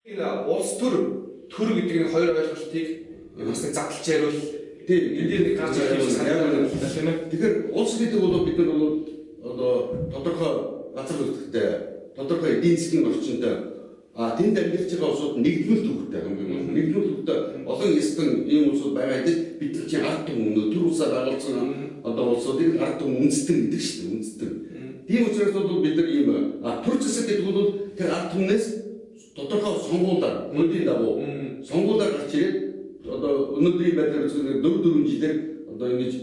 Улс төр гэдэг нь хоёр ойлголтыг бас нэг задлж яриул. Тийм энэ дээр нэг гарч ирэх юм санагдана тийм ээ. Тэгэхээр улс гэдэг бол бид нар бол одоо тодорхой газар нутагтай, тодорхой эдийн засгийн орчинтой тэнд амьдарч байгаа улсууд нэгдмэл төвхтэй хамгийн гол. Нэгдмэл төвхтэй олон эстэн ийм улсууд байгаа гэдэг бид нар чинь ард түмэн төр улсаар байгуулсан одоо улсуудыг ард түмэн үндэстэн гэдэг шүү дээ, үндэстэн. Тийм учраас бол бид нар ийм төр засаг гэдэг бол тэр ард түмнээс тодорхой сонгуулиар үндийн дагуу сонгуулиар гарч ирээд одоо өнөөдрийн байдлаар үзвэл 4 жилээр одоо ингэж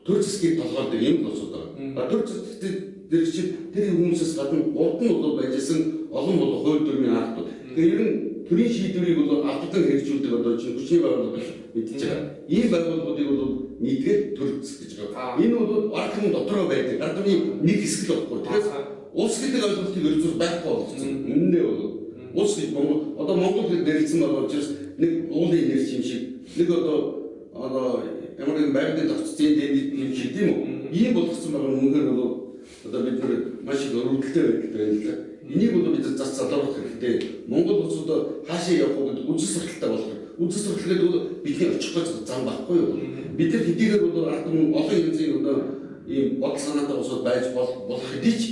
төр засгийг толгойд юм болсод байгаа. Төр засгийн дээр чинь тэр хүмүүсээс гадна урд нь бол байжсэн олон бол хууль дүрмийн актууд. Тэгэхээр ер нь төрийн шийдвэрийг бол албадан хэрэгжүүлдэг одоо чинь хүчний байгууллага мэдчихэж байгаа. Ийм байгууллагуудыг бол нийтгээд төр засаг гэж байгаа. Энэ бол ард түмэн дотроо байдаг. Ард түмний нэг хэсэг л болохгүй. Тэгэхээр улс гэдэг ойлголтыг ерөөсөө байхгүй болгосон. Үнэндээ бол улс гэж одоо Монгол хэл нэрлсэн байгаа учраас нэг уулын нэр юм шиг нэг одоо ямар нэгэн байгалийн тогтцын дэнд юм шиг тийм үү? Ийм болгосон байгаа үнээр бол одоо бид нар маш их өрөвдөлтэй байдаг юм л да. Энийг бол бид зас залруулах хэрэгтэй. Монгол улс одоо хаашаа явах вэ гэдэг үзэл сурталтай болох. Үзэл суртал гэдэг бол бидний очих гэж зам байхгүй юу? Бид нар хэдийгээр бол ард түмэн олон янзын одоо ийм бодол санаатай улсууд байж болох хэдий ч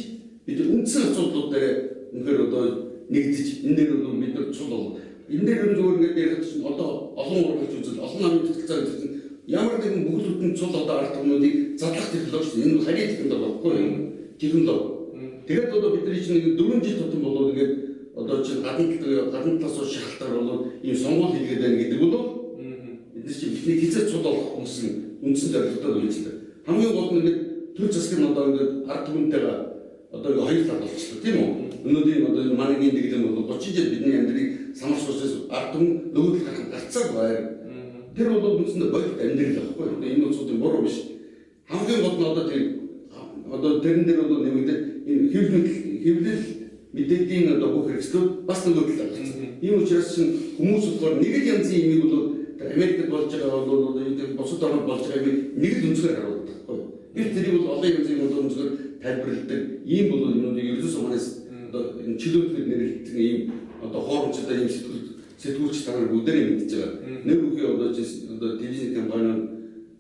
бид үндсэн асуудлууд дээр үнээр одоо нэгдэж энэ дээр бол бид нар цул бол энэ дээр зүгээр ингээд ярих чинь одоо олон урагч үзэл олон намын тогтолцоо гэсэн ямар нэгэн бүгд бүтэн цул одоо ард түмнүүдийг задлах технологи энэ бол харийн технологи баггүй юм технологи. Тэгээд одоо бидний чинь 4 жил тутам болоод ингээд одоо чинь гадна талаас шахалтаар болоод ийм сонгуул хийгээд байна гэдэг бол бид нар чинь бидний хязгаар цул болох хүмүүс үндсэн зорилготой байж байгаа. Хамгийн гол нь ингээд төр засгийн одоо ингээд ард түмэнтэйгээ одоо ингээ хоёр тал болчихлоо тийм үү? Өнөөдрийн одоо манайгийн дэглэм бол 30 жил бидний амьдрыг санах учраас ард түмэн нөгөө талд гарцаа байр. Тэр бол үндсэндээ бодит амьдрал байхгүй. Энэ улсуудын буруу биш. Хамгийн гол нь одоо тэрэн дээр бол нэмэгдээд энэ хэвлэл мэдээдийн одоо бүх хэрэгслүүд бас нөгөө талд гарцаа. Ийм учраас чинь хүмүүс болохоор нэг л янзын имийг бол Америкт болж байгаа бол энэ бусад орнд болж байгаа имийг нэг л өнцгөр харуулдаг байхгүй. Тэр тэрийг бол олон янзын өнцгөр тайлбарладаг. Ийм бол өнөөдөр ердөөсөө манайс одоо энэ чөлөөтлөд нэрлэгдсэн ийм одоо хоорондоо ийм сэтгүүлч танаар бүгдээрээ мэдчихэж байгаа. Нэр бүхий одоо телевизийн компани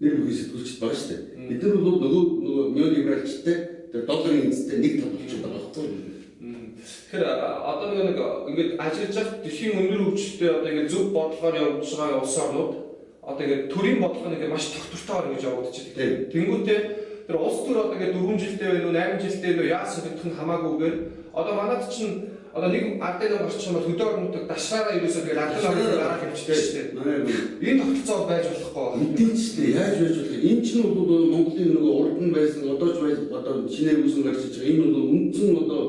нэр бүхий сэтгүүлчд байгаа шүү дээ. Бид нар бол нөгөө неолибералчтай тэр долларын эзэнтэй нэг тал болчиход байгаа байхгүй. Тэгэхээр одоо нэг ингээд ажиллаж байгаа дэлхийн өндөр хөгжилтэй одоо ингээд зөв бодлогоор явж байгаа улс орнууд одоо ингээд төрийн бодлого нэг маш тогтвортойгоор ингэж явагдчихдаг. Тэнгүүтээ тэр улс төр одоо ингээд 4 жилдээ байна уу 8 жилдээ байна уу яасан гэдэх нь хамаагүйгээр одоо манайд чинь одоо нэг ардын орчих юм бол хөдөө орнуудад дашраараа ерөөсөө тэгээд ардын орнууд гараад хэмждэг шүү дээ. Энэ тогтолцоо байж болохгүй. Мэдээж шүү дээ. Яаж байж болох вэ? Энэ чинь бол Монголын нөгөө урд нь байсан одоо ч байж одоо шинээр үүсэн гарч иж байгаа. Энэ бол үндсэн одоо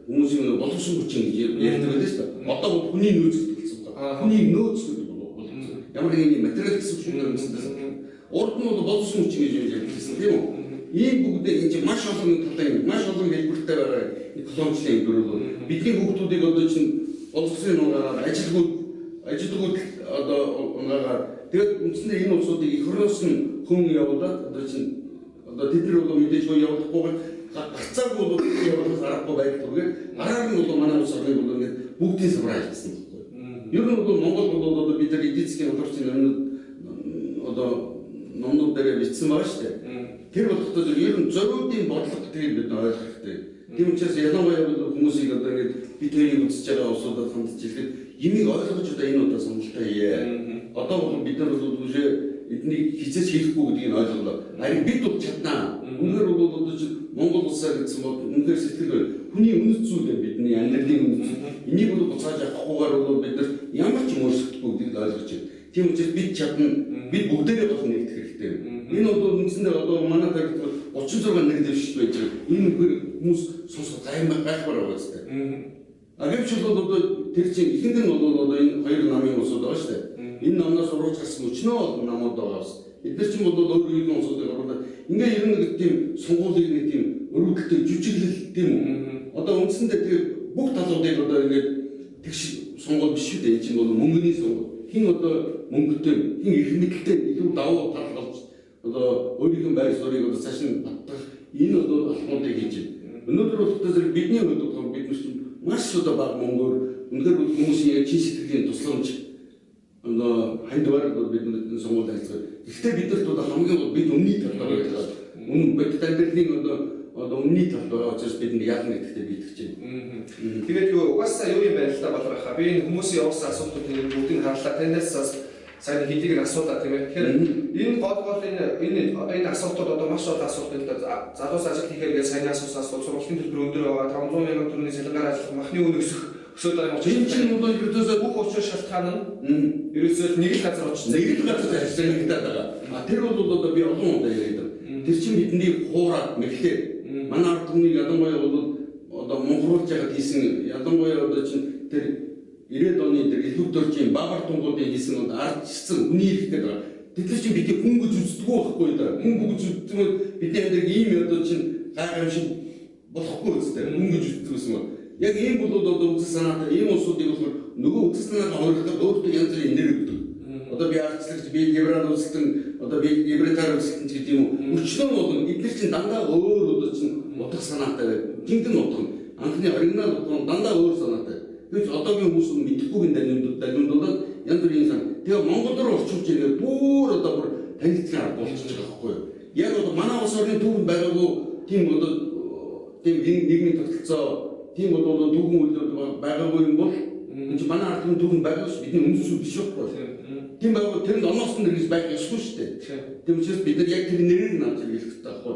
хүмүүсийн боловсон хүчин гэж ярьдаг байлаа шүү дээ. Одоо бол хүний нөөц гэсэн байна. Хүний нөөц гэдэг бол ямар нэгэн материал гэсэн үг юм байна. Урд нь бол боловсон хүчин гэж ярьдагсан тийм үү? Ийм бүгдээ энэ чинь маш олон талын маш олон хэлбэртэй байгаа экономикийн төрөл бол бидний хүүхдүүдийг одоо чинь боловсрын нугаар ажилгүйд одоо унаагаар тэгээд үндсэндээ энэ улсуудыг их орноос нь хүн явуулаад одоо чинь одоо тэд нар бол мэдээж хөө явуулахгүй гарцаагүй бол явуулах аргагүй байдаг. Араар нь бол манай улс орны бол ингээд бүгдийн савраа хийсэн байхгүй. Ер нь бол Монгол бол одоо бид нар эдийн засгийн удирдлагын одоо номнууд дээр бичсэн байгаа шүү дээ. Тэр болохдоо ер нь зориудын бодлого гэдгийг бид ойлгох хэрэгтэй. Тийм учраас ялангуяа хүмүүсийг одоо ингэж бид хоёрыг үзэж байгаа улсуудад хандж ирэхэд юмыг ойлгож одоо энэ удаа сонголтоо хийе. Одоо бол бид нар бол үгүй эднийг хизээч хийхгүй гэдгийг ойлголоо. Харин бид бол чаднаа. Үнээр бол одоо чинь Монгол улсаа гэсэн бол үнээр сэтгэл хүний үнэт зүйл бидний амьдралын үнэт. Энийг бол буцааж авахгүйгээр бол бид нар ямар ч юм өөрсөхгүй гэдгийг ойлгож байна. Тийм учраас бид чадна. Бид бүгдээрээ бол нэгдэх хэрэгтэй. Энэ бол үндсэндээ одоо манай тарихт 36 нэг дэвшил байж байгаа. Энэ хүмүүс сонсох гаймаар байгаа зү. Гэвч бол одоо тэр чинь ихэнд нь бол одоо энэ хоёр намын улсууд байгаа шүү дээ. Энэ намнаас урууч гарсан өчнөө олон намууд байгаа бас. Эдгээр чинь бол өөр нэгэн улсуудыг оруулаад ингээ ер нь тийм сонгуулийг нэг тийм өрөвдөлтөй жүжиглэл тийм үү. Одоо үндсэндээ тэр бүх талуудыг одоо ингээд тэгш сонгуул биш шүү дээ. Энэ чинь бол мөнгөний сонгуул. Хин одоо мөнгөтэй, хин их мэдлэлтэй илүү давуу тал болж одоо өөрийнх нь байр суурийг одоо цааш нь батгах энэ одоо алхмуудыг хийж байна. Өнөөдөр бол тэгэхээр бидний хувьд бид нар маш одоо бага мөнгөөр үнэхээр хүмүүсийн чин сэтгэлийн тусламж хандвар бидний сонгуульд ажилладаг. Гэхдээ бидэрт хамгийн гол бид өмнөний талд байгаа. Өмнө бодит амьдралын өмнөний талд байгаа учраас бид яах нэгтэй битгэж байна. Тэгээд юу угаасаа юу юм байна л да болрохаа. Би энэ хүмүүсийн явсан асуудлуудыг бүгдийг харлаа. Танаас сайн хэдийг нь асуудаа тийм ээ. Тэгэхээр энэ гол энэ асуудлууд маш олон асуудал л залуус ажил хийхээр сайн асуусан сургуулийн төлбөр өндөр байгаа 500 мянган төгрөгийн цалингаар ажиллах махны үн өсөж байгаа юм чинь. Энэ чинь ерөөсөө бүх учир шалтгаан нь ерөөсөө нэг л газар очсон. Нэг л газар ажиллаж байгаа. Тэр бол би олон удаа яриад байна. Тэр чинь бидний хуураад мэхлээ. Манай ард түмний ялангуяа бол монхруулж яхад хийсэн ялангуяа чинь тэр 90-ад оны тэр элбэг дөржийн баабар тунгуудын хийсэн ардчсан хүний ирэх гэдэг байгаа. Тэгэхээр чи бидний хүн гэж үздэг байхгүй да. Хүн гэж үздэг нь бидний амьдрал ийм чинь гайхамшиг болохгүй үстэй. Хүн гэж үздэг юм. Яг ийм бол үзэл санаатай ийм улсуудыг болохоор нөгөө үзэл санаагаа өөрөөр өөртөө янз бүрийн энерги өгдөг. Одоо би ардчлагч би либерал үзэлтэн би либертар үзэлтэн гэдэг юм уу. Өчнөө бол эдгээр чинь дандаа өөр чинь утга санаатай. Жинхэнэ утга. Анхны оригинал утга дандаа өөр санаатай. Тэгж одоогийн хүмүүс мэдэхгүйг далимдуулаад янз бүрийн сан. Тэгээ Монгол руу орчуулж ирээ бүр танилцсан арга болчихж байгаа байхгүй юу? Яг манай улс орны түүхэнд байгаагүй тийм нийгмийн тогтолцоо тийм түүхэн үйл байгаагүй юм бол энэ чинь манай ард түмэн түүхэнд байгаа ш бидний өмнөсөн биш байхгүй юу? Тийм байгаагүй тэрэнд оноос нь гэж байх ёсгүй шүү дээ. Тийм учраас бид нар яг тэр нэрийг нь авч ирэх хэрэгтэй байхгүй юу?